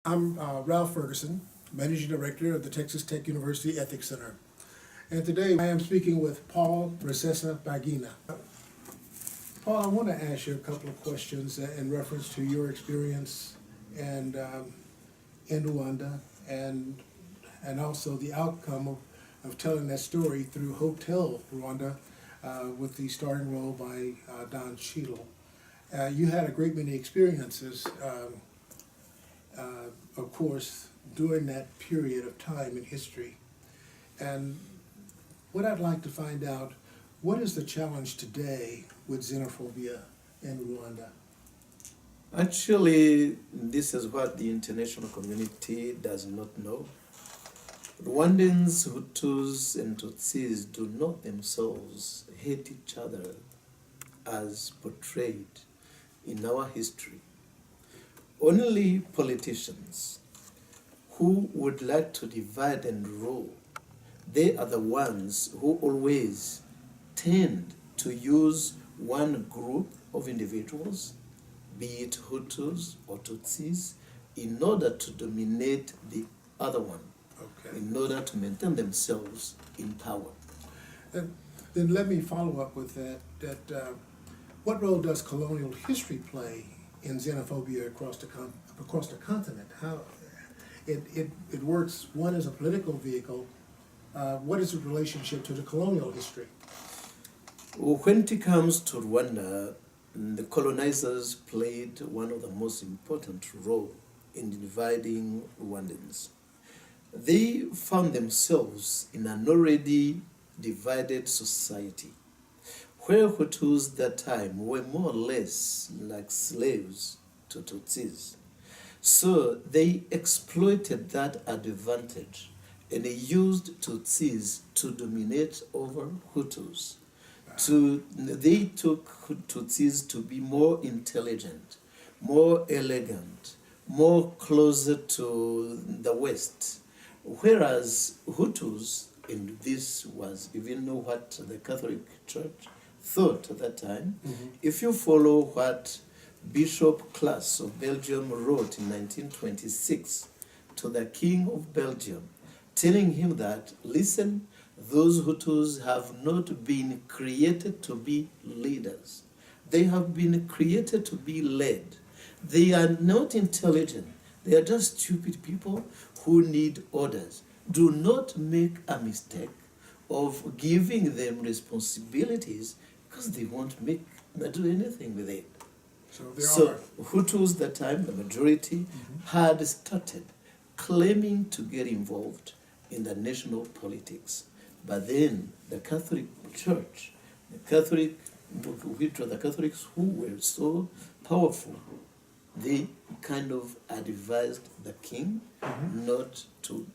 I'm Ralph Ferguson, Managing Director of the Texas Tech University Ethics Center. And today I am speaking with Paul Rusesabagina. Paul, I want to ask you a couple of questions in reference to your experience and in Rwanda and also the outcome of telling that story through Hotel Rwanda with the starring role by Don Cheadle. You had a great many experiences of course, during that period of time in history. And what I'd like to find out, what is the challenge today with xenophobia in Rwanda? Actually, this is what the international community does not know. Rwandans, Hutus, and Tutsis do not themselves hate each other as portrayed in our history. Only politicians who would like to divide and rule, they are the ones who always tend to use one group of individuals, be it Hutus or Tutsis, in order to dominate the other one, in order to maintain themselves in power. Then let me follow up with that. What role does colonial history play in xenophobia across the continent? How it works, one as a political vehicle. What is the relationship to the colonial history? When it comes to Rwanda, the colonizers played one of the most important roles in dividing Rwandans. They found themselves in an already divided society, where Hutus that time were more or less like slaves to Tutsis. So they exploited that advantage and they used Tutsis to dominate over Hutus. They took Tutsis to be more intelligent, more elegant, more closer to the West, whereas Hutus, and this was even what the Catholic Church thought at that time. If you follow what Bishop Class of Belgium wrote in 1926 to the King of Belgium, telling him that, listen, those Hutus have not been created to be leaders. They have been created to be led. They are not intelligent. They are just stupid people who need orders. Do not make a mistake of giving them responsibilities because they won't do anything with it. So Hutus that time, the majority, had started claiming to get involved in the national politics. But then the Catholic Church, the Catholics who were so powerful, they kind of advised the king not to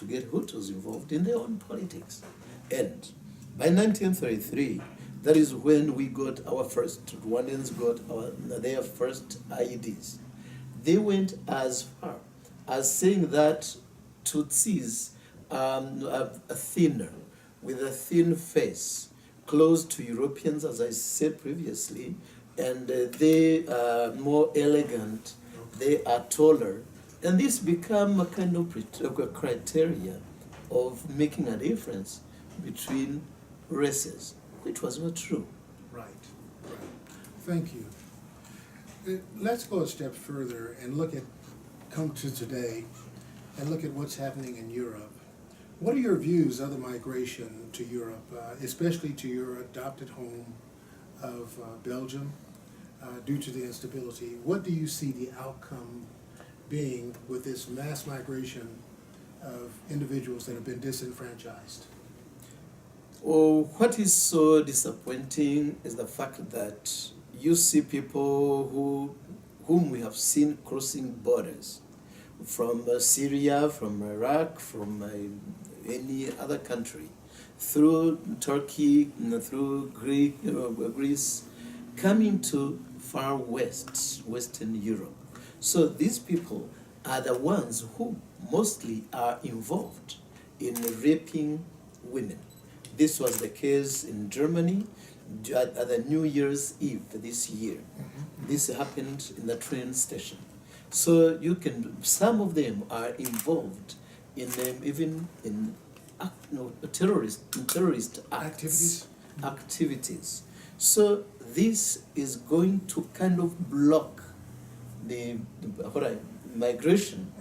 get Hutus involved in their own politics. And by 1933, that is when we got our first, Rwandans got their first IEDs. They went as far as saying that Tutsis are thinner, with a thin face, close to Europeans, as I said previously, and they are more elegant, they are taller, and this became a kind of criteria of making a difference between races, which was not true. Right. Thank you. Let's go a step further and come to today and look at what's happening in Europe. What are your views of the migration to Europe, especially to your adopted home of Belgium, due to the instability? What do you see the outcome being with this mass migration of individuals that have been disenfranchised? Oh, what is so disappointing is the fact that you see people whom we have seen crossing borders from Syria, from Iraq, from any other country, through Turkey, through Greece, coming to far west, Western Europe. So these people are the ones who mostly are involved in raping women. This was the case in Germany at the New Year's Eve this year. This happened in the train station. So you can, some of them are involved in even in terrorist acts, activities. So this is going to kind of block the migration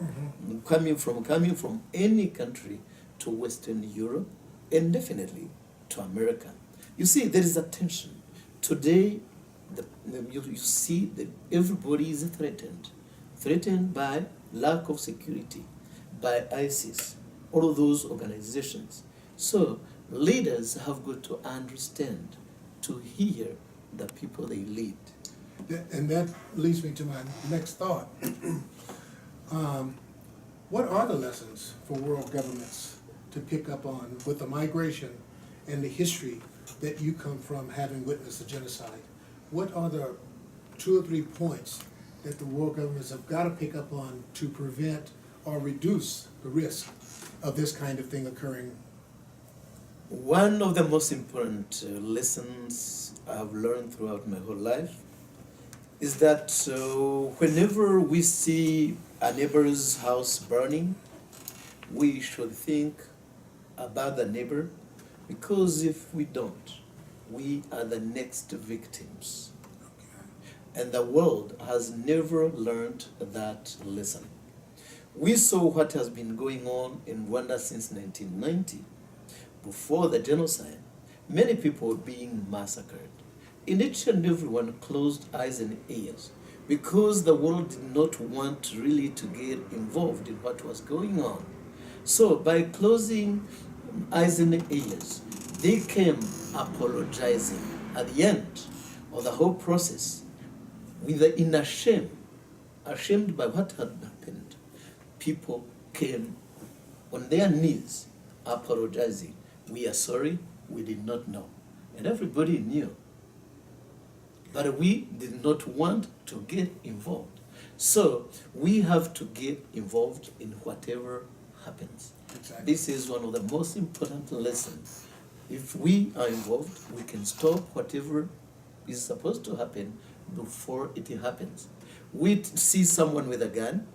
coming from any country to Western Europe and definitely to America. You see, there is a tension. Today, you see that everybody is threatened by lack of security, by ISIS, all of those organizations. So leaders have got to understand, to hear the people they lead. And that leads me to my next thought. What are the lessons for world governments to pick up on with the migration and the history that you come from, having witnessed the genocide? What are the 2 or 3 points that the world governments have got to pick up on to prevent or reduce the risk of this kind of thing occurring? One of the most important lessons I've learned throughout my whole life is that whenever we see a neighbor's house burning, we should think about the neighbor, because if we don't, we are the next victims. Okay. And the world has never learned that lesson. We saw what has been going on in Rwanda since 1990. Before the genocide, many people were being massacred. In each and every one closed eyes and ears, because the world did not want really to get involved in what was going on. So by closing eyes and ears, they came apologizing at the end of the whole process, in a shame, ashamed by what had happened. People came on their knees apologizing. We are sorry, we did not know. And everybody knew. But we did not want to get involved. So we have to get involved in whatever happens. Exactly. This is one of the most important lessons. If we are involved, we can stop whatever is supposed to happen before it happens. We see someone with a gun,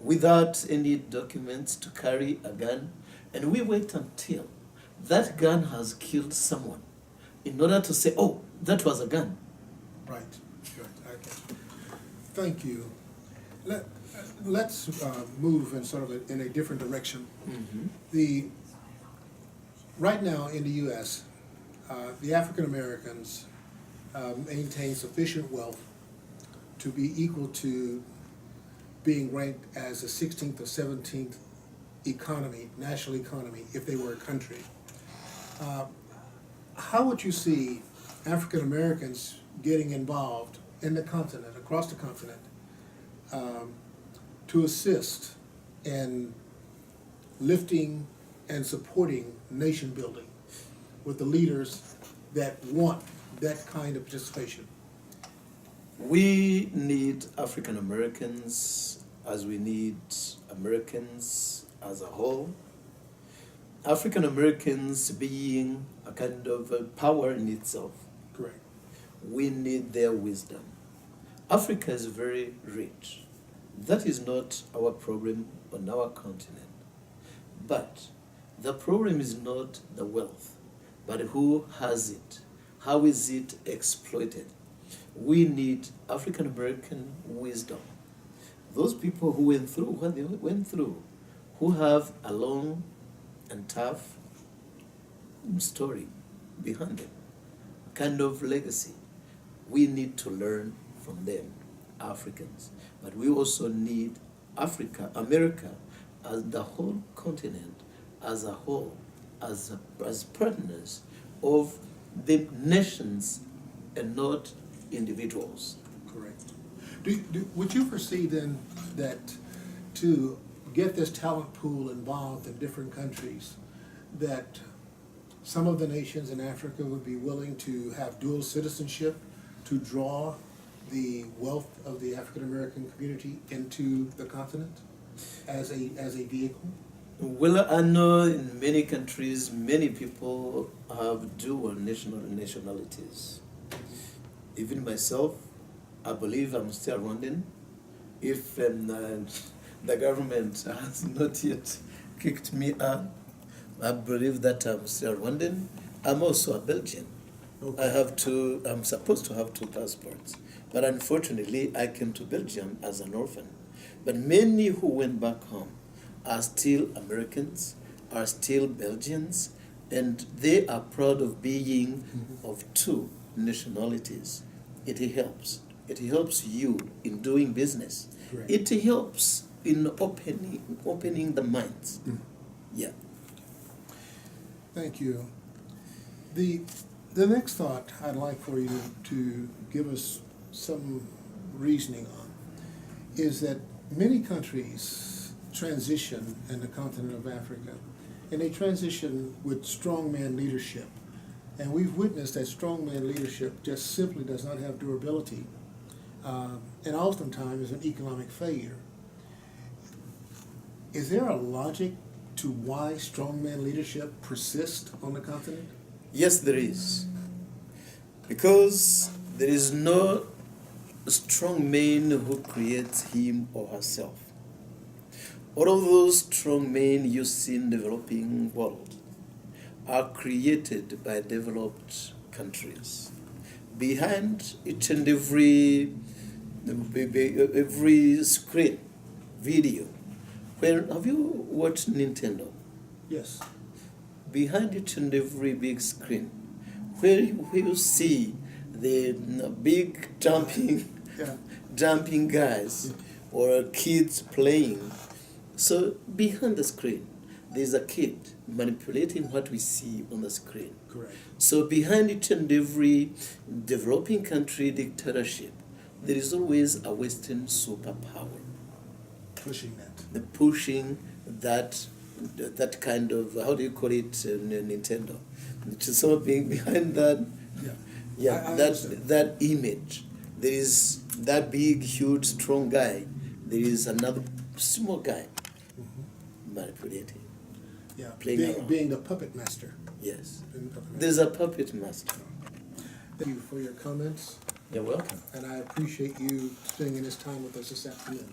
without any documents to carry a gun, and we wait until that gun has killed someone in order to say, oh, that was a gun. Right. Okay. Thank you. Let's move in sort of in a different direction. Mm-hmm. Right now in the U.S., the African Americans maintain sufficient wealth to be equal to being ranked as the 16th or 17th national economy, if they were a country. How would you see African Americans getting involved in the continent, across the continent, to assist in lifting and supporting nation building with the leaders that want that kind of participation? We need African Americans as we need Americans as a whole. African Americans being a kind of a power in itself. Correct. We need their wisdom. Africa is very rich. That is not our problem on our continent. But the problem is not the wealth, but who has it? How is it exploited? We need African American wisdom. Those people who went through what they went through, who have a long and tough story behind them, kind of legacy. We need to learn from them, Africans. But we also need America as the whole continent, as a whole, as partners of the nations and not individuals. Correct. Would you foresee then that to get this talent pool involved in different countries, that some of the nations in Africa would be willing to have dual citizenship to draw the wealth of the African American community into the continent as a vehicle? Well, I know in many countries, many people have dual nationalities. Even myself, I believe I'm still Rwandan, if the government has not yet kicked me out, I believe that I'm still Rwandan. I'm also a Belgian. Okay. I'm supposed to have two passports, but unfortunately I came to Belgium as an orphan. But many who went back home are still Americans, are still Belgians, and they are proud of being of two nationalities. It helps. It helps you in doing business. Correct. It helps in opening the minds. Yeah. Thank you. The next thought I'd like for you to give us some reasoning on is that many countries transition in the continent of Africa, and they transition with strongman leadership. And we've witnessed that strongman leadership just simply does not have durability, and oftentimes is an economic failure. Is there a logic to why strongman leadership persists on the continent? Yes, there is. Because there is no strong man who creates him or herself. All of those strong men you see in the developing world are created by developed countries. Behind each and every screen, video. Have you watched Nintendo? Yes. Behind each and every big screen, where you see the big Yeah. jumping guys or kids playing. So behind the screen, there's a kid manipulating what we see on the screen. Correct. So behind each and every developing country dictatorship, there is always a Western superpower. Pushing that. The pushing that kind of, how do you call it, Nintendo? So behind that, Yeah. I that understand. that image, there is that big, huge, strong guy. There is another small guy manipulating. Yeah. Playing around. Being the puppet master. Yes, Being the puppet master. there's a puppet master. Thank you for your comments, You're welcome. and I appreciate you spending this time with us this afternoon.